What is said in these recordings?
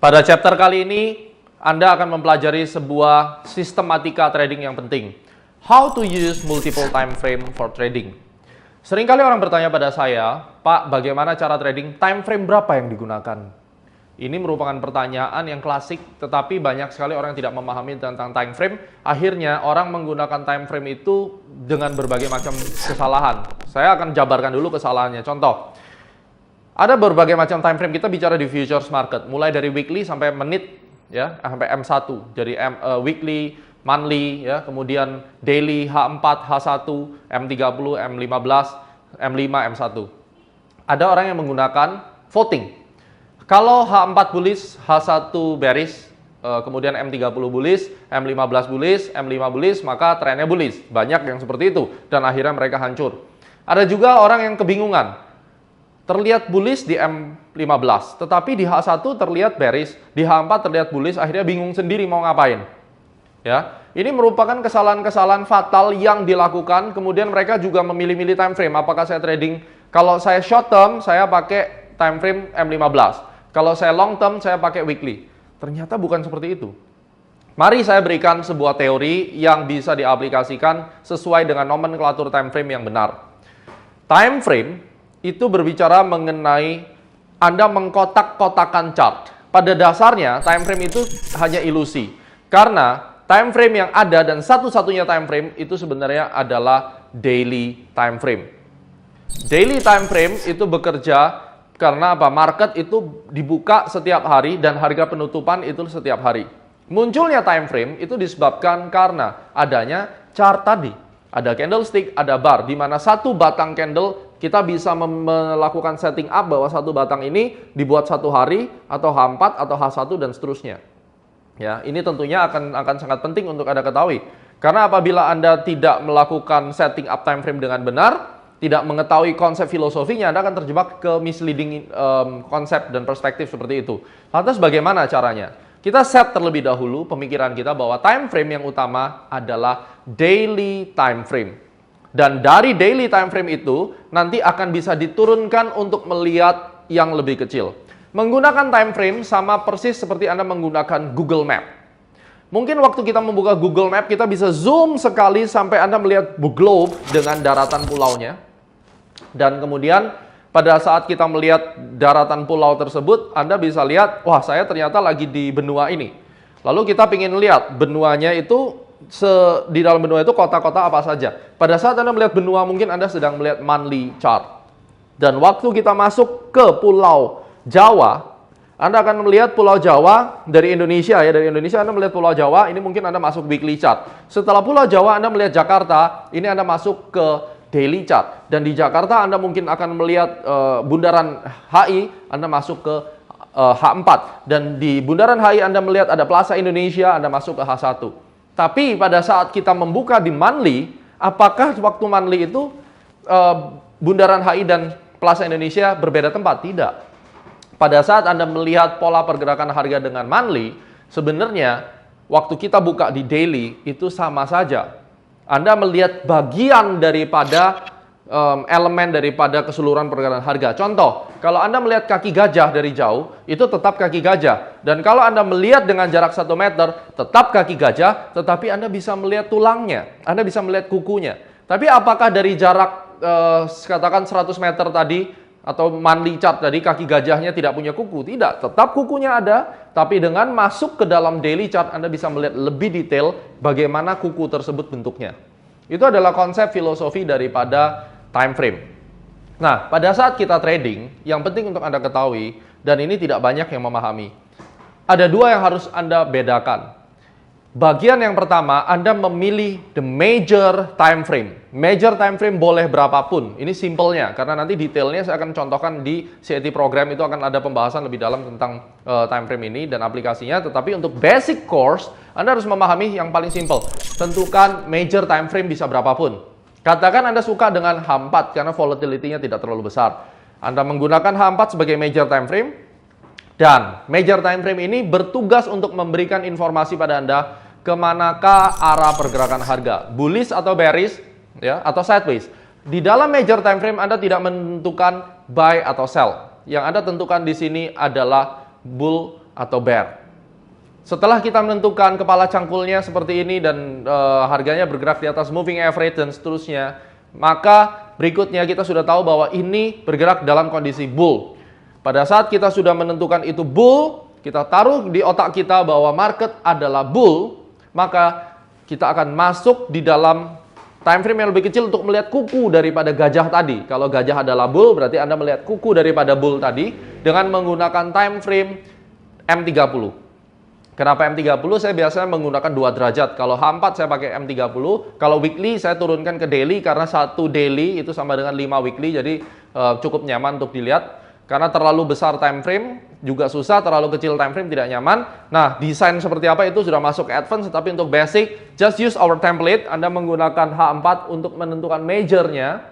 Pada chapter kali ini, Anda akan mempelajari sebuah sistematika trading yang penting. How to use multiple time frame for trading. Seringkali orang bertanya pada saya, Pak, bagaimana cara trading? Time frame berapa yang digunakan? Ini merupakan pertanyaan yang klasik, tetapi banyak sekali orang yang tidak memahami tentang time frame. Akhirnya, orang menggunakan time frame itu dengan berbagai macam kesalahan. Saya akan jabarkan dulu kesalahannya. Contoh, ada berbagai macam time frame. Kita bicara di futures market, mulai dari weekly sampai menit, ya, sampai M1. Jadi weekly, monthly, ya, kemudian daily, H4, H1, M30, M15, M5, M1. Ada orang yang menggunakan voting. Kalau H4 bullish, H1 bearish, kemudian M30 bullish, M15 bullish, M5 bullish, maka trennya bullish. Banyak yang seperti itu, dan akhirnya mereka hancur. Ada juga orang yang kebingungan. Terlihat bullish di M15, tetapi di H1 terlihat bearish, di H4 terlihat bullish, akhirnya bingung sendiri mau ngapain. Ya, ini merupakan kesalahan-kesalahan fatal yang dilakukan, kemudian mereka juga memilih-milih time frame. Apakah saya trading, kalau saya short term, saya pakai time frame M15. Kalau saya long term, saya pakai weekly. Ternyata bukan seperti itu. Mari saya berikan sebuah teori yang bisa diaplikasikan sesuai dengan nomenklatur time frame yang benar. Time frame itu berbicara mengenai Anda mengkotak-kotakan chart. Pada dasarnya, time frame itu hanya ilusi. Karena time frame yang ada dan satu-satunya time frame itu sebenarnya adalah daily time frame. Daily time frame itu bekerja karena apa? Market itu dibuka setiap hari dan harga penutupan itu setiap hari. Munculnya time frame itu disebabkan karena adanya chart tadi. Ada candlestick, ada bar, di mana satu batang candle kita bisa melakukan setting up bahwa satu batang ini dibuat satu hari atau H4 atau H1 dan seterusnya. Ya, ini tentunya akan sangat penting untuk Anda ketahui. Karena apabila Anda tidak melakukan setting up time frame dengan benar, tidak mengetahui konsep filosofinya, Anda akan terjebak ke misleading konsep dan perspektif seperti itu. Lantas bagaimana caranya? Kita set terlebih dahulu pemikiran kita bahwa time frame yang utama adalah daily time frame. Dan dari daily time frame itu nanti akan bisa diturunkan untuk melihat yang lebih kecil. Menggunakan time frame sama persis seperti Anda menggunakan Google Map. Mungkin waktu kita membuka Google Map, kita bisa zoom sekali sampai Anda melihat globe dengan daratan pulaunya. Dan kemudian pada saat kita melihat daratan pulau tersebut, Anda bisa lihat, wah saya ternyata lagi di benua ini. Lalu kita ingin lihat benuanya itu, di dalam benua itu kota-kota apa saja. Pada saat Anda melihat benua, mungkin Anda sedang melihat monthly chart. Dan waktu kita masuk ke Pulau Jawa, Anda akan melihat Pulau Jawa dari Indonesia, ya, dari Indonesia Anda melihat Pulau Jawa, ini mungkin Anda masuk weekly chart. Setelah Pulau Jawa Anda melihat Jakarta, ini Anda masuk ke daily chart. Dan di Jakarta Anda mungkin akan melihat bundaran HI, Anda masuk ke H4. Dan di bundaran HI Anda melihat ada Plaza Indonesia, Anda masuk ke H1. Tapi pada saat kita membuka di monthly, apakah waktu monthly itu bundaran HI dan Plaza Indonesia berbeda tempat? Tidak. Pada saat Anda melihat pola pergerakan harga dengan monthly, sebenarnya waktu kita buka di daily itu sama saja. Anda melihat bagian daripada elemen daripada keseluruhan pergerakan harga. Contoh, kalau Anda melihat kaki gajah dari jauh, itu tetap kaki gajah. Dan kalau Anda melihat dengan jarak 1 meter, tetap kaki gajah, tetapi Anda bisa melihat tulangnya. Anda bisa melihat kukunya. Tapi apakah dari jarak, katakan 100 meter tadi, atau monthly chart tadi, kaki gajahnya tidak punya kuku? Tidak, tetap kukunya ada. Tapi dengan masuk ke dalam daily chart, Anda bisa melihat lebih detail bagaimana kuku tersebut bentuknya. Itu adalah konsep filosofi daripada time frame. Nah, pada saat kita trading, yang penting untuk Anda ketahui, dan ini tidak banyak yang memahami, ada dua yang harus Anda bedakan. Bagian yang pertama, Anda memilih the major time frame. Major time frame boleh berapapun. Ini simpelnya, karena nanti detailnya saya akan contohkan di CAT program, itu akan ada pembahasan lebih dalam tentang time frame ini dan aplikasinya. Tetapi untuk basic course, Anda harus memahami yang paling simpel. Tentukan major time frame bisa berapapun. Katakan Anda suka dengan H4 karena volatility-nya tidak terlalu besar. Anda menggunakan H4 sebagai major time frame. Dan major time frame ini bertugas untuk memberikan informasi pada Anda kemanakah arah pergerakan harga, bullish atau bearish, ya, atau sideways. Di dalam major time frame Anda tidak menentukan buy atau sell. Yang Anda tentukan di sini adalah bull atau bear. Setelah kita menentukan kepala cangkulnya seperti ini dan harganya bergerak di atas moving average dan seterusnya, maka berikutnya kita sudah tahu bahwa ini bergerak dalam kondisi bull. Pada saat kita sudah menentukan itu bull, kita taruh di otak kita bahwa market adalah bull, maka kita akan masuk di dalam time frame yang lebih kecil untuk melihat kuku daripada gajah tadi. Kalau gajah adalah bull, berarti Anda melihat kuku daripada bull tadi dengan menggunakan time frame M30. Kenapa M30? Saya biasanya menggunakan 2 derajat. Kalau H4 saya pakai M30. Kalau weekly saya turunkan ke daily karena 1 daily itu sama dengan 5 weekly. Jadi cukup nyaman untuk dilihat. Karena terlalu besar time frame juga susah, terlalu kecil time frame tidak nyaman. Nah, desain seperti apa itu sudah masuk ke advance, tapi untuk basic, just use our template. Anda menggunakan H4 untuk menentukan majornya,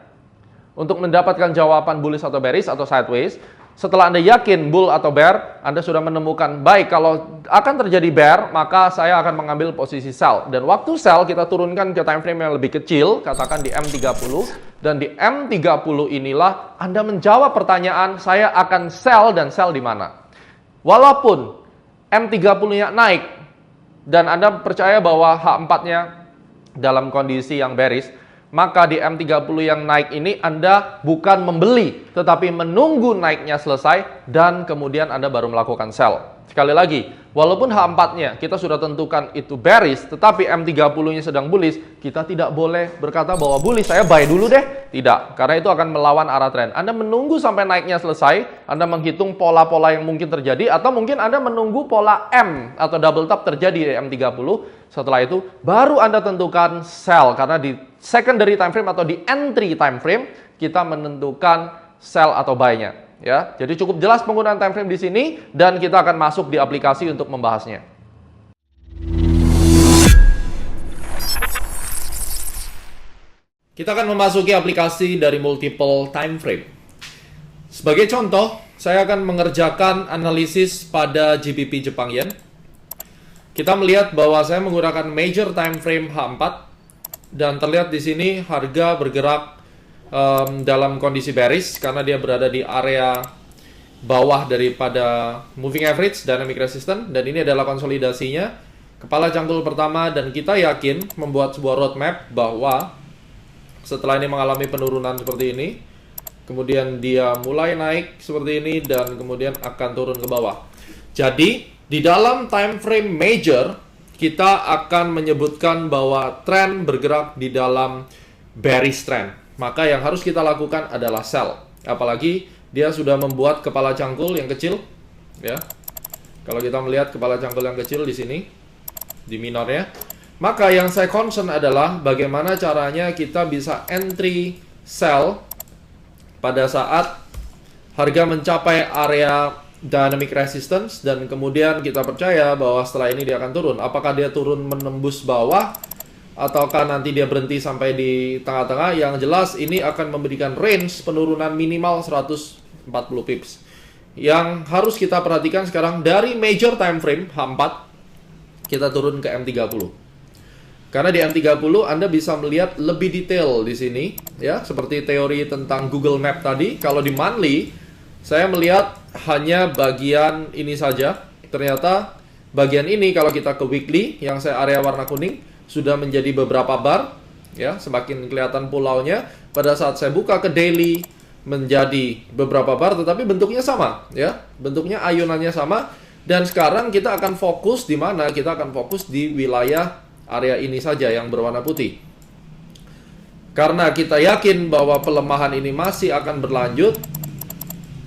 untuk mendapatkan jawaban bullish atau bearish atau sideways. Setelah Anda yakin bull atau bear, Anda sudah menemukan, baik kalau akan terjadi bear, maka saya akan mengambil posisi sell. Dan waktu sell kita turunkan ke time frame yang lebih kecil, katakan di M30. Dan di M30 inilah Anda menjawab pertanyaan, saya akan sell dan sell di mana. Walaupun M30-nya naik, dan Anda percaya bahwa H4-nya dalam kondisi yang bearish, maka di M30 yang naik ini Anda bukan membeli, tetapi menunggu naiknya selesai dan kemudian Anda baru melakukan sell. Sekali lagi, walaupun H4-nya kita sudah tentukan itu bearish, tetapi M30-nya sedang bullish, kita tidak boleh berkata bahwa bullish, saya buy dulu deh. Tidak, karena itu akan melawan arah tren. Anda menunggu sampai naiknya selesai, Anda menghitung pola-pola yang mungkin terjadi, atau mungkin Anda menunggu pola M atau double top terjadi di M30. Setelah itu, baru Anda tentukan sell, karena di secondary time frame atau di entry time frame, kita menentukan sell atau buy-nya. Ya, jadi cukup jelas penggunaan time frame di sini dan kita akan masuk di aplikasi untuk membahasnya. Kita akan memasuki aplikasi dari multiple time frame. Sebagai contoh, saya akan mengerjakan analisis pada GBP Jepang Yen. Kita melihat bahwa saya menggunakan major time frame H4 dan terlihat di sini harga bergerak dalam kondisi bearish karena dia berada di area bawah daripada moving average, dynamic resistance, dan ini adalah konsolidasinya kepala cangkul pertama, dan kita yakin membuat sebuah roadmap bahwa setelah ini mengalami penurunan seperti ini, kemudian dia mulai naik seperti ini dan kemudian akan turun ke bawah. Jadi di dalam time frame major kita akan menyebutkan bahwa tren bergerak di dalam bearish trend. Maka yang harus kita lakukan adalah sell. Apalagi dia sudah membuat kepala cangkul yang kecil, ya. Kalau kita melihat kepala cangkul yang kecil di sini, di minornya, maka yang saya concern adalah bagaimana caranya kita bisa entry sell pada saat harga mencapai area dynamic resistance dan kemudian kita percaya bahwa setelah ini dia akan turun. Apakah dia turun menembus bawah ataukah nanti dia berhenti sampai di tengah-tengah? Yang jelas ini akan memberikan range penurunan minimal 140 pips. Yang harus kita perhatikan sekarang dari major time frame H4 kita turun ke M30. Karena di M30 Anda bisa melihat lebih detail di sini, ya, seperti teori tentang Google Map tadi. Kalau di monthly saya melihat hanya bagian ini saja. Ternyata bagian ini kalau kita ke weekly yang saya area warna kuning sudah menjadi beberapa bar, ya, semakin kelihatan pulaunya. Pada saat saya buka ke daily menjadi beberapa bar, tetapi bentuknya sama, ya, bentuknya ayunannya sama. Dan sekarang kita akan fokus di mana? Kita akan fokus di wilayah area ini saja yang berwarna putih. Karena kita yakin bahwa pelemahan ini masih akan berlanjut,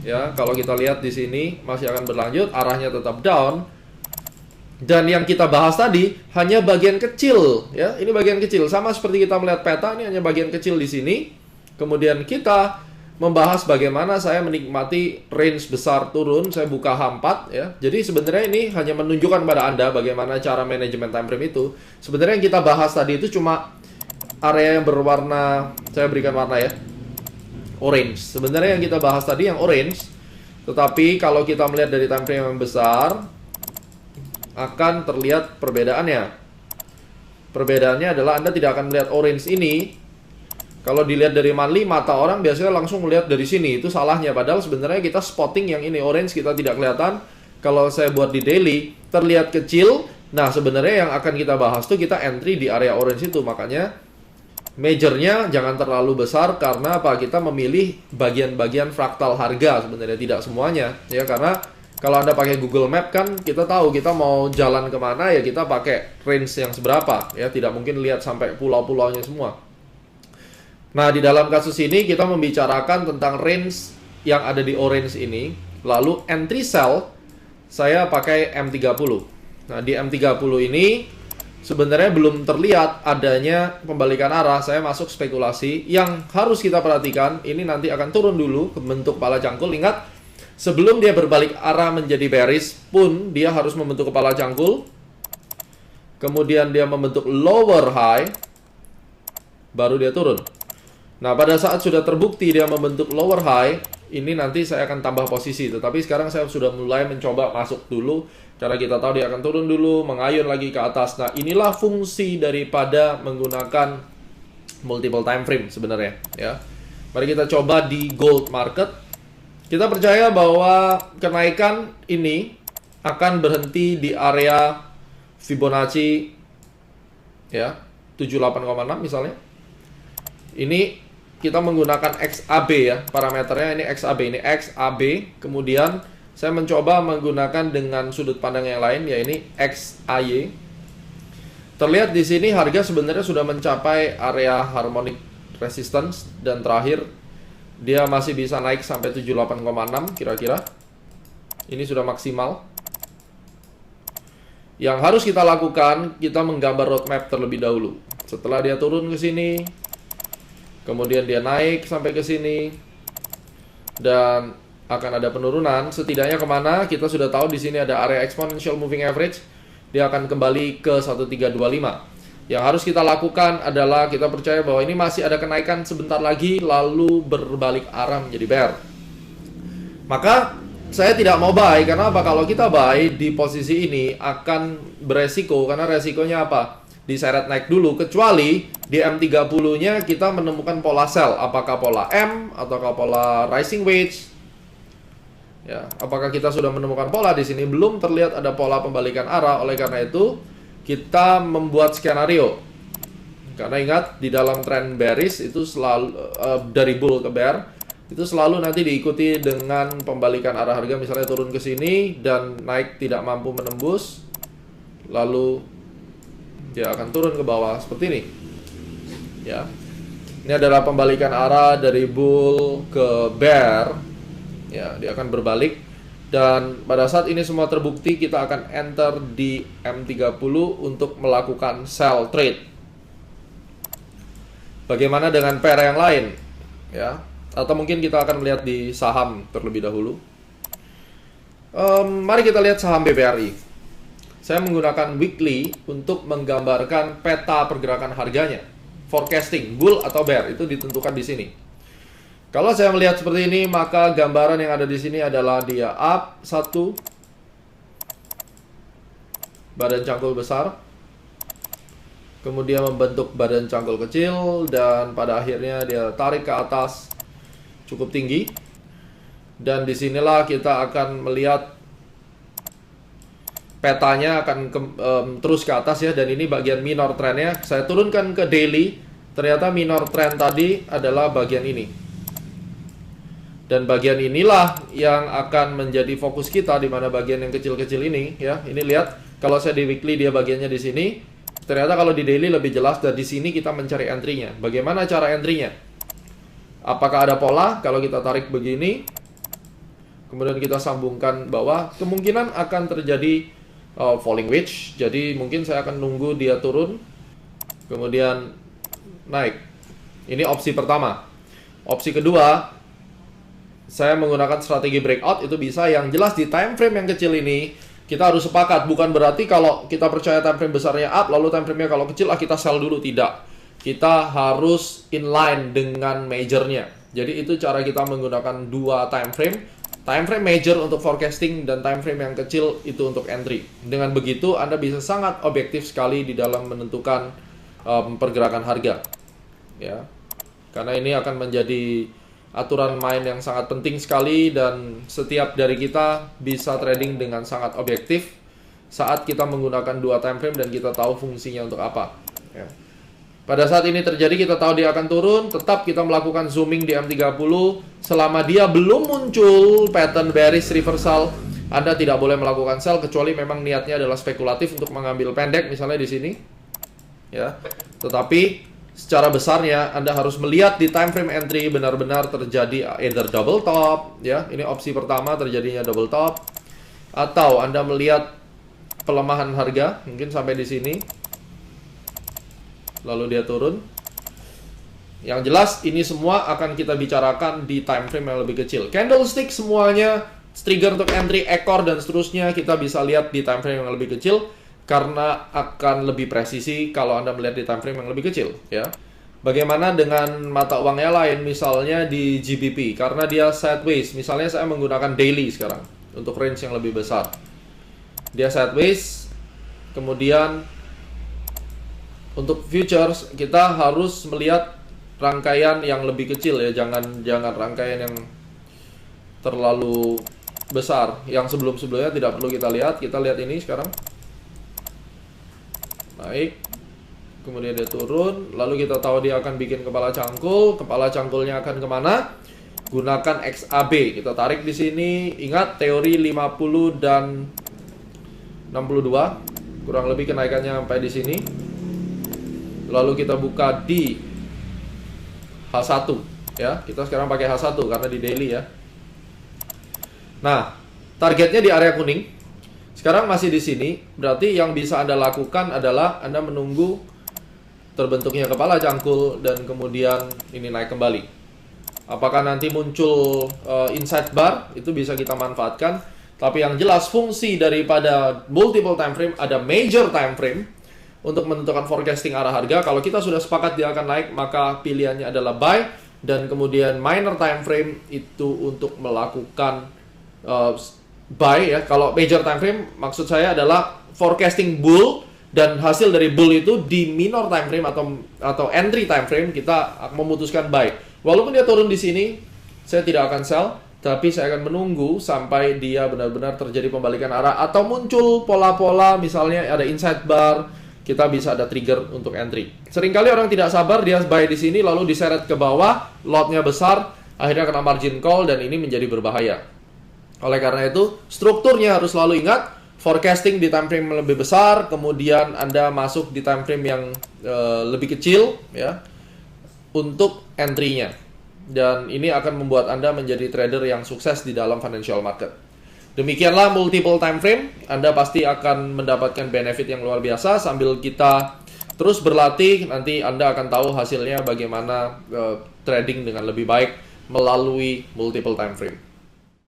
ya, kalau kita lihat di sini masih akan berlanjut, arahnya tetap down. Dan yang kita bahas tadi hanya bagian kecil, ya. Ini bagian kecil, sama seperti kita melihat peta, ini hanya bagian kecil di sini. Kemudian kita membahas bagaimana saya menikmati range besar turun, saya buka H4, ya. Jadi sebenarnya ini hanya menunjukkan pada Anda bagaimana cara manajemen time frame itu. Sebenarnya yang kita bahas tadi itu cuma area yang berwarna, saya berikan warna, ya, orange. Sebenarnya yang kita bahas tadi yang orange. Tetapi kalau kita melihat dari time frame yang besar, akan terlihat perbedaannya. Perbedaannya adalah Anda tidak akan melihat orange ini. Kalau dilihat dari monthly, mata orang biasanya langsung melihat dari sini. Itu salahnya. Padahal sebenarnya kita spotting yang ini orange, kita tidak kelihatan. kalau saya buat di daily terlihat kecil. Nah, sebenarnya yang akan kita bahas tuh kita entry di area orange itu. Makanya majornya jangan terlalu besar, karena apa? Kita memilih bagian-bagian fraktal harga sebenarnya, tidak semuanya ya. Karena kalau Anda pakai Google Map kan kita tahu kita mau jalan kemana ya, kita pakai range yang seberapa ya, tidak mungkin lihat sampai pulau-pulaunya semua. Nah, di dalam kasus ini kita membicarakan tentang range yang ada di orange ini. Lalu entry cell saya pakai M30. Nah, di M30 ini sebenarnya belum terlihat adanya pembalikan arah. Saya masuk spekulasi. Yang harus kita perhatikan, ini nanti akan turun dulu ke bentuk kepala cangkul. Ingat, sebelum dia berbalik arah menjadi bearish pun dia harus membentuk kepala cangkul. Kemudian dia membentuk lower high, baru dia turun. Nah, pada saat sudah terbukti dia membentuk lower high, ini nanti saya akan tambah posisi. Tetapi sekarang saya sudah mulai mencoba masuk dulu, karena kita tahu dia akan turun dulu, mengayun lagi ke atas. Nah, inilah fungsi daripada menggunakan multiple time frame sebenarnya ya. Mari kita coba di gold market. Kita percaya bahwa kenaikan ini akan berhenti di area Fibonacci ya, 78,6 misalnya. Ini kita menggunakan XAB ya, parameternya ini XAB, ini XAB. Kemudian saya mencoba menggunakan dengan sudut pandang yang lain, ya ini XAY. Terlihat di sini harga sebenarnya sudah mencapai area harmonic resistance, dan terakhir dia masih bisa naik sampai 78,6 kira-kira. Ini sudah maksimal. Yang harus kita lakukan, kita menggambar roadmap terlebih dahulu. Setelah dia turun ke sini, kemudian dia naik sampai ke sini, dan akan ada penurunan. Setidaknya kemana? Kita sudah tahu di sini ada area exponential moving average. Dia akan kembali ke 1325. Yang harus kita lakukan adalah kita percaya bahwa ini masih ada kenaikan sebentar lagi, lalu berbalik arah menjadi bear. Maka saya tidak mau buy, karena apa? Kalau kita buy di posisi ini akan beresiko, karena resikonya apa? Diseret naik dulu, kecuali di M30-nya kita menemukan pola sell, apakah pola M ataukah pola rising wedge. Ya, apakah kita sudah menemukan pola di sini? Belum terlihat ada pola pembalikan arah, oleh karena itu kita membuat skenario. Karena ingat, di dalam trend bearish itu selalu dari bull ke bear itu selalu nanti diikuti dengan pembalikan arah harga, misalnya turun ke sini dan naik tidak mampu menembus, lalu dia akan turun ke bawah seperti ini. Ya. Ini adalah pembalikan arah dari bull ke bear. Ya, dia akan berbalik, dan pada saat ini semua terbukti, kita akan enter di M30 untuk melakukan sell trade. Bagaimana dengan pair yang lain? Ya, atau mungkin kita akan melihat di saham terlebih dahulu. Mari kita lihat saham BBRI. Saya menggunakan weekly untuk menggambarkan peta pergerakan harganya. Forecasting, bull atau bear, itu ditentukan di sini. Kalau saya melihat seperti ini, maka gambaran yang ada di sini adalah dia up 1, badan cangkul besar, kemudian membentuk badan cangkul kecil, dan pada akhirnya dia tarik ke atas cukup tinggi. Dan disinilah kita akan melihat petanya akan terus ke atas ya. Dan ini bagian minor trendnya. Saya turunkan ke daily, ternyata minor trend tadi adalah bagian ini. Dan bagian inilah yang akan menjadi fokus kita, di mana bagian yang kecil-kecil ini ya. Ini lihat, kalau saya di weekly dia bagiannya di sini. Ternyata kalau di daily lebih jelas, dan di sini kita mencari entry-nya. Bagaimana cara entry-nya? Apakah ada pola? Kalau kita tarik begini, kemudian kita sambungkan bawah, kemungkinan akan terjadi falling wedge. Jadi mungkin saya akan nunggu dia turun, kemudian naik. Ini opsi pertama. Opsi kedua, saya menggunakan strategi breakout. Itu bisa yang jelas di time frame yang kecil ini. Kita harus sepakat, bukan berarti kalau kita percaya time frame besarnya up, lalu time frame-nya kalau kecil kita sell dulu. Tidak. Kita harus inline dengan majornya. Jadi itu cara kita menggunakan dua time frame. Time frame major untuk forecasting, dan time frame yang kecil itu untuk entry. Dengan begitu Anda bisa sangat objektif sekali di dalam menentukan pergerakan harga. Ya. Karena ini akan menjadi aturan main yang sangat penting sekali, dan setiap dari kita bisa trading dengan sangat objektif saat kita menggunakan dua time frame dan kita tahu fungsinya untuk apa. Ya. Pada saat ini terjadi, kita tahu dia akan turun, tetap kita melakukan zooming di M30 selama dia belum muncul pattern bearish reversal. Anda tidak boleh melakukan sell kecuali memang niatnya adalah spekulatif untuk mengambil pendek, misalnya di sini. Ya. Tetapi secara besarnya Anda harus melihat di time frame entry benar-benar terjadi either double top, ya. Ini opsi pertama, terjadinya double top, atau Anda melihat pelemahan harga mungkin sampai di sini lalu dia turun. Yang jelas ini semua akan kita bicarakan di time frame yang lebih kecil. Candlestick semuanya trigger untuk entry, ekor dan seterusnya kita bisa lihat di time frame yang lebih kecil, karena akan lebih presisi kalau Anda melihat di time frame yang lebih kecil, ya. Bagaimana dengan mata uang yang lain, misalnya di GBP, karena dia sideways. Misalnya saya menggunakan daily sekarang untuk range yang lebih besar. Dia sideways, kemudian untuk futures kita harus melihat rangkaian yang lebih kecil, ya. Jangan rangkaian yang terlalu besar. Yang sebelum-sebelumnya tidak perlu kita lihat. Kita lihat ini sekarang. Naik, kemudian dia turun, lalu kita tahu dia akan bikin kepala cangkul. Kepala cangkulnya akan kemana? Gunakan XAB, kita tarik di sini. Ingat teori 50 dan 62, kurang lebih kenaikannya sampai di sini. Lalu kita buka di H1, ya. Kita sekarang pakai H1 karena di daily, ya. Nah, targetnya di area kuning. Sekarang masih di sini, berarti yang bisa Anda lakukan adalah Anda menunggu terbentuknya kepala cangkul dan kemudian ini naik kembali. Apakah nanti muncul inside bar, itu bisa kita manfaatkan. Tapi yang jelas fungsi daripada multiple time frame, ada major time frame untuk menentukan forecasting arah harga. Kalau kita sudah sepakat dia akan naik, maka pilihannya adalah buy, dan kemudian minor time frame itu untuk melakukan buy, ya. Kalau major time frame maksud saya adalah forecasting bull, dan hasil dari bull itu di minor time frame atau entry time frame kita memutuskan buy. Walaupun dia turun di sini, saya tidak akan sell, tapi saya akan menunggu sampai dia benar-benar terjadi pembalikan arah atau muncul pola-pola, misalnya ada inside bar, kita bisa ada trigger untuk entry. Seringkali orang tidak sabar, dia buy di sini lalu diseret ke bawah, lotnya besar, akhirnya kena margin call dan ini menjadi berbahaya. Oleh karena itu, strukturnya harus selalu ingat, forecasting di time frame yang lebih besar, kemudian Anda masuk di time frame yang lebih kecil, ya, untuk entry-nya. Dan ini akan membuat Anda menjadi trader yang sukses di dalam financial market. Demikianlah multiple time frame, Anda pasti akan mendapatkan benefit yang luar biasa. Sambil kita terus berlatih, nanti Anda akan tahu hasilnya bagaimana trading dengan lebih baik melalui multiple time frame.